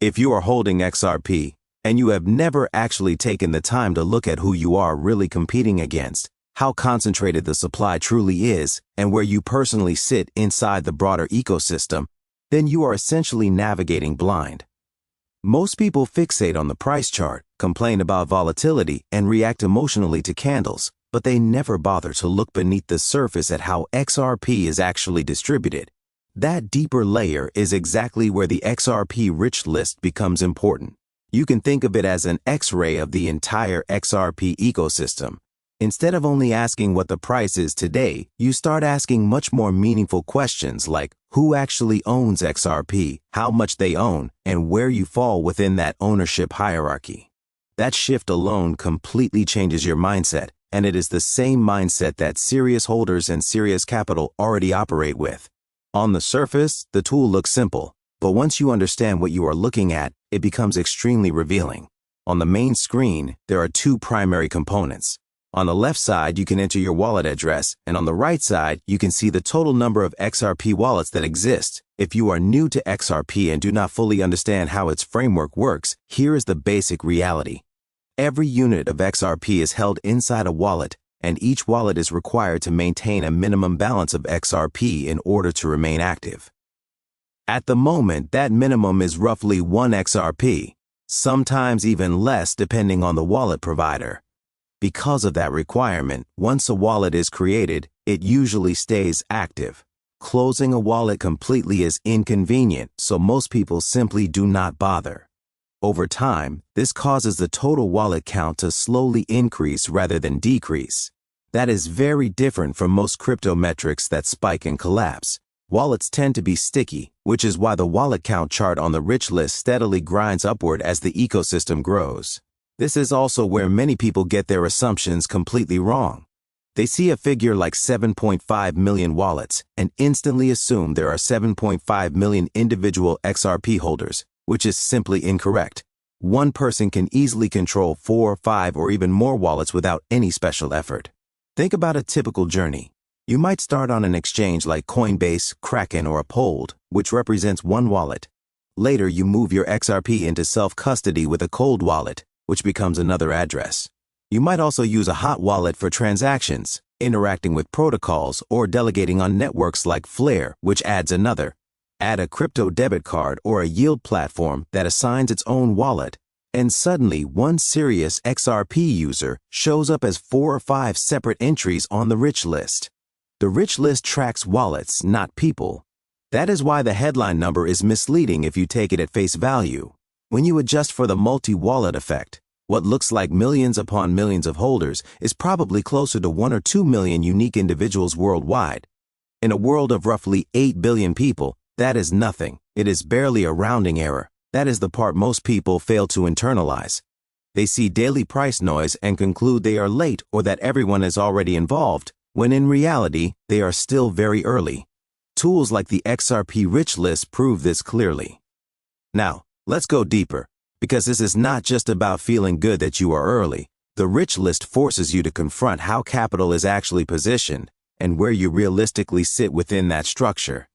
If you are holding XRP and you have never actually taken the time to look at who you are really competing against, how concentrated the supply truly is, and where you personally sit inside the broader ecosystem, then you are essentially navigating blind. Most people fixate on the price chart, complain about volatility, and react emotionally to candles, but they never bother to look beneath the surface at how XRP is actually distributed. That deeper layer is exactly where the XRP rich list becomes important. You can think of it as an X-ray of the entire XRP ecosystem. Instead of only asking what the price is today, you start asking much more meaningful questions like who actually owns XRP, how much they own, and where you fall within that ownership hierarchy. That shift alone completely changes your mindset, and it is the same mindset that serious holders and serious capital already operate with. On the surface, the tool looks simple, but once you understand what you are looking at, it becomes extremely revealing. On the main screen, there are two primary components. On the left side, you can enter your wallet address, and on the right side, you can see the total number of XRP wallets that exist. If you are new to XRP and do not fully understand how its framework works, here is the basic reality. Every unit of XRP is held inside a wallet, and each wallet is required to maintain a minimum balance of XRP in order to remain active. At the moment, that minimum is roughly 1 XRP, sometimes even less depending on the wallet provider. Because of that requirement, once a wallet is created, it usually stays active. Closing a wallet completely is inconvenient, so most people simply do not bother. Over time, this causes the total wallet count to slowly increase rather than decrease. That is very different from most crypto metrics that spike and collapse. Wallets tend to be sticky, which is why the wallet count chart on the rich list steadily grinds upward as the ecosystem grows. This is also where many people get their assumptions completely wrong. They see a figure like 7.5 million wallets and instantly assume there are 7.5 million individual XRP holders, which is simply incorrect. One person can easily control 4, 5, or even more wallets without any special effort. Think about a typical journey. You might start on an exchange like Coinbase, Kraken, or Uphold, which represents one wallet. Later, you move your XRP into self-custody with a cold wallet, which becomes another address. You might also use a hot wallet for transactions, interacting with protocols, or delegating on networks like Flare, which adds another. Add a crypto debit card or a yield platform that assigns its own wallet, and suddenly one serious XRP user shows up as 4 or 5 separate entries on the rich list. The rich list tracks wallets, not people. That is why the headline number is misleading if you take it at face value. When you adjust for the multi-wallet effect, what looks like millions upon millions of holders is probably closer to 1 or 2 million unique individuals worldwide. In a world of roughly 8 billion people, that is nothing. It is barely a rounding error. That is the part most people fail to internalize. They see daily price noise and conclude they are late or that everyone is already involved, when in reality, they are still very early. Tools like the XRP rich list prove this clearly. Now, let's go deeper, because this is not just about feeling good that you are early. The rich list forces you to confront how capital is actually positioned and where you realistically sit within that structure.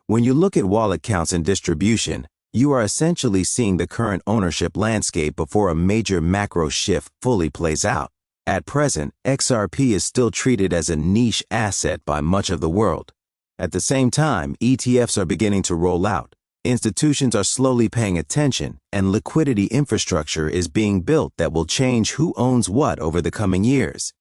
When you look at wallet counts and distribution, you are essentially seeing the current ownership landscape before a major macro shift fully plays out. At present, XRP is still treated as a niche asset by much of the world. At the same time, ETFs are beginning to roll out. Institutions are slowly paying attention, and liquidity infrastructure is being built that will change who owns what over the coming years.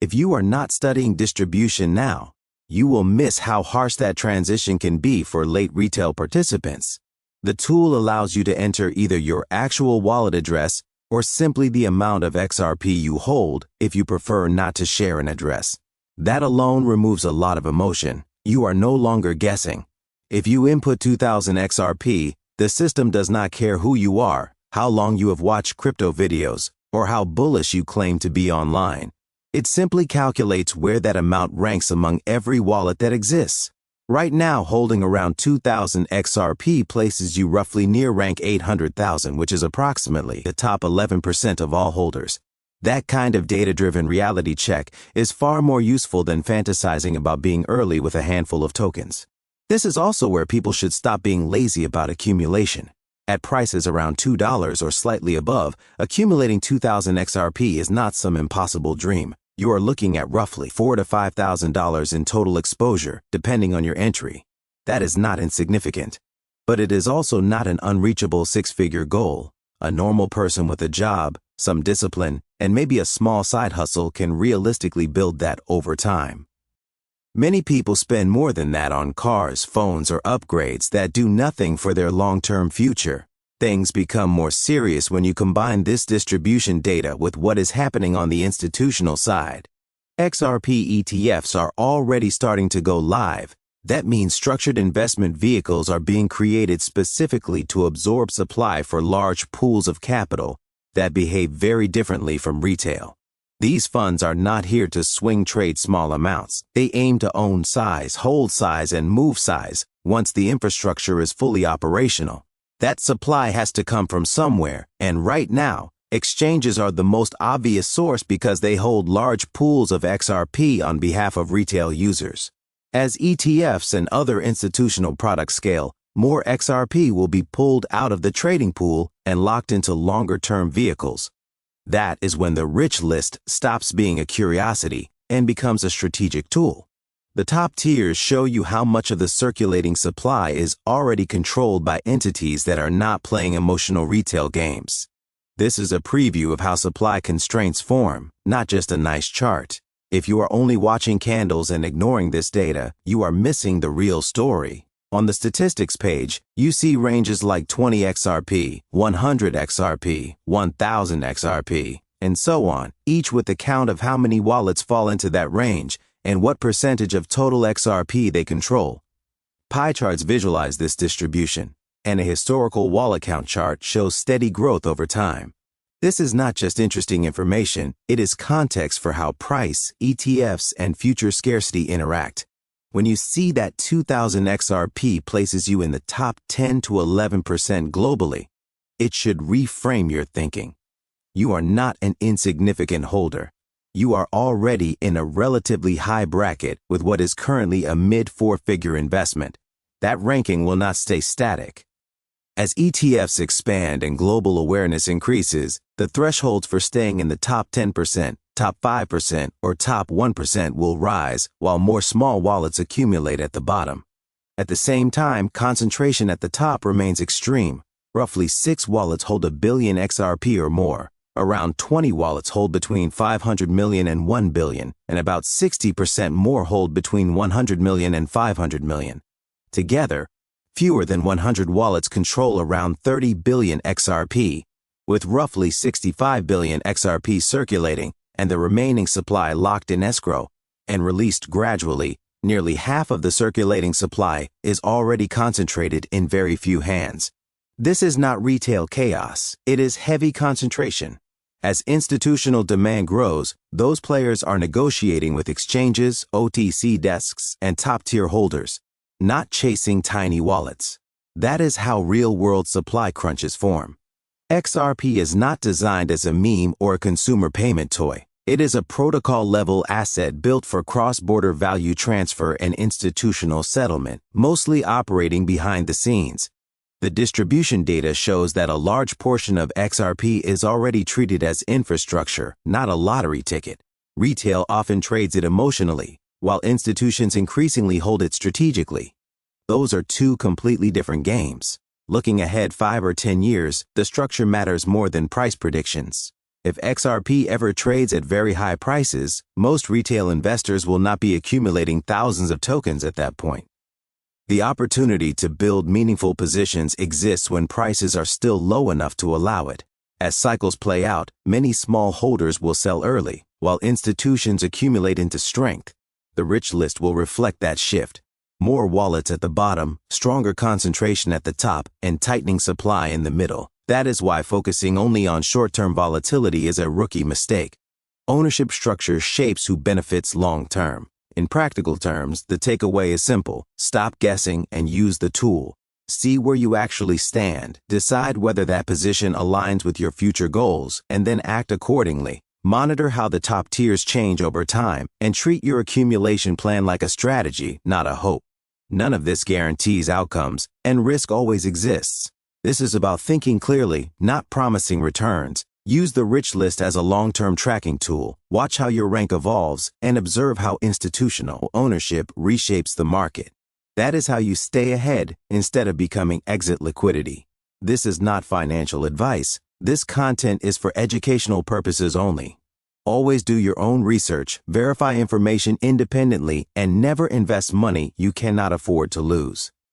If you are not studying distribution now, you will miss how harsh that transition can be for late retail participants. The tool allows you to enter either your actual wallet address or simply the amount of XRP you hold if you prefer not to share an address. That alone removes a lot of emotion. You are no longer guessing. If you input 2000 XRP, the system does not care who you are, how long you have watched crypto videos, or how bullish you claim to be online. It simply calculates where that amount ranks among every wallet that exists. Right now, holding around 2000 XRP places you roughly near rank 800,000, which is approximately the top 11% of all holders. That kind of data-driven reality check is far more useful than fantasizing about being early with a handful of tokens. This is also where people should stop being lazy about accumulation. At prices around $2 or slightly above, accumulating 2,000 XRP is not some impossible dream. You are looking at roughly $4,000 to $5,000 in total exposure, depending on your entry. That is not insignificant. But it is also not an unreachable six-figure goal. A normal person with a job, some discipline, and maybe a small side hustle can realistically build that over time. Many people spend more than that on cars, phones, or upgrades that do nothing for their long-term future. Things become more serious when you combine this distribution data with what is happening on the institutional side. XRP ETFs are already starting to go live. That means structured investment vehicles are being created specifically to absorb supply for large pools of capital that behave very differently from retail. These funds are not here to swing trade small amounts. They aim to own size, hold size, and move size once the infrastructure is fully operational. That supply has to come from somewhere, and right now, exchanges are the most obvious source because they hold large pools of XRP on behalf of retail users. As ETFs and other institutional products scale, more XRP will be pulled out of the trading pool and locked into longer-term vehicles. That is when the rich list stops being a curiosity and becomes a strategic tool. The top tiers show you how much of the circulating supply is already controlled by entities that are not playing emotional retail games. This is a preview of how supply constraints form, not just a nice chart. If you are only watching candles and ignoring this data, you are missing the real story. On the statistics page, you see ranges like 20 XRP, 100 XRP, 1000 XRP, and so on, each with the count of how many wallets fall into that range and what percentage of total XRP they control. Pie charts visualize this distribution, and a historical wallet count chart shows steady growth over time. This is not just interesting information, it is context for how price, ETFs, and future scarcity interact. When you see that 2,000 XRP places you in the top 10 to 11% globally, it should reframe your thinking. You are not an insignificant holder. You are already in a relatively high bracket with what is currently a mid-four-figure investment. That ranking will not stay static. As ETFs expand and global awareness increases, the thresholds for staying in the top 10%, top 5%, or top 1% will rise while more small wallets accumulate at the bottom. At the same time, concentration at the top remains extreme. Roughly 6 wallets hold 1 billion XRP or more. Around 20 wallets hold between 500 million and 1 billion, and about 60% more hold between 100 million and 500 million. Together, fewer than 100 wallets control around 30 billion XRP, with roughly 65 billion XRP circulating and the remaining supply locked in escrow and released gradually. Nearly half of the circulating supply is already concentrated in very few hands. This is not retail chaos, it is heavy concentration. As institutional demand grows, those players are negotiating with exchanges, OTC desks, and top-tier holders, not chasing tiny wallets. That is how real-world supply crunches form. XRP is not designed as a meme or a consumer payment toy. It is a protocol-level asset built for cross-border value transfer and institutional settlement, mostly operating behind the scenes. The distribution data shows that a large portion of XRP is already treated as infrastructure, not a lottery ticket. Retail often trades it emotionally, while institutions increasingly hold it strategically. Those are two completely different games. Looking ahead 5 or 10 years, the structure matters more than price predictions. If XRP ever trades at very high prices, most retail investors will not be accumulating thousands of tokens at that point. The opportunity to build meaningful positions exists when prices are still low enough to allow it. As cycles play out, many small holders will sell early, while institutions accumulate into strength. The rich list will reflect that shift. More wallets at the bottom, stronger concentration at the top, and tightening supply in the middle. That is why focusing only on short-term volatility is a rookie mistake. Ownership structure shapes who benefits long-term. In practical terms, the takeaway is simple. Stop guessing and use the tool. See where you actually stand, decide whether that position aligns with your future goals, and then act accordingly. Monitor how the top tiers change over time, and treat your accumulation plan like a strategy, not a hope. None of this guarantees outcomes, and risk always exists. This is about thinking clearly, not promising returns. Use the rich list as a long-term tracking tool. Watch how your rank evolves and observe how institutional ownership reshapes the market. That is how you stay ahead instead of becoming exit liquidity. This is not financial advice. This content is for educational purposes only. Always do your own research, verify information independently, and never invest money you cannot afford to lose.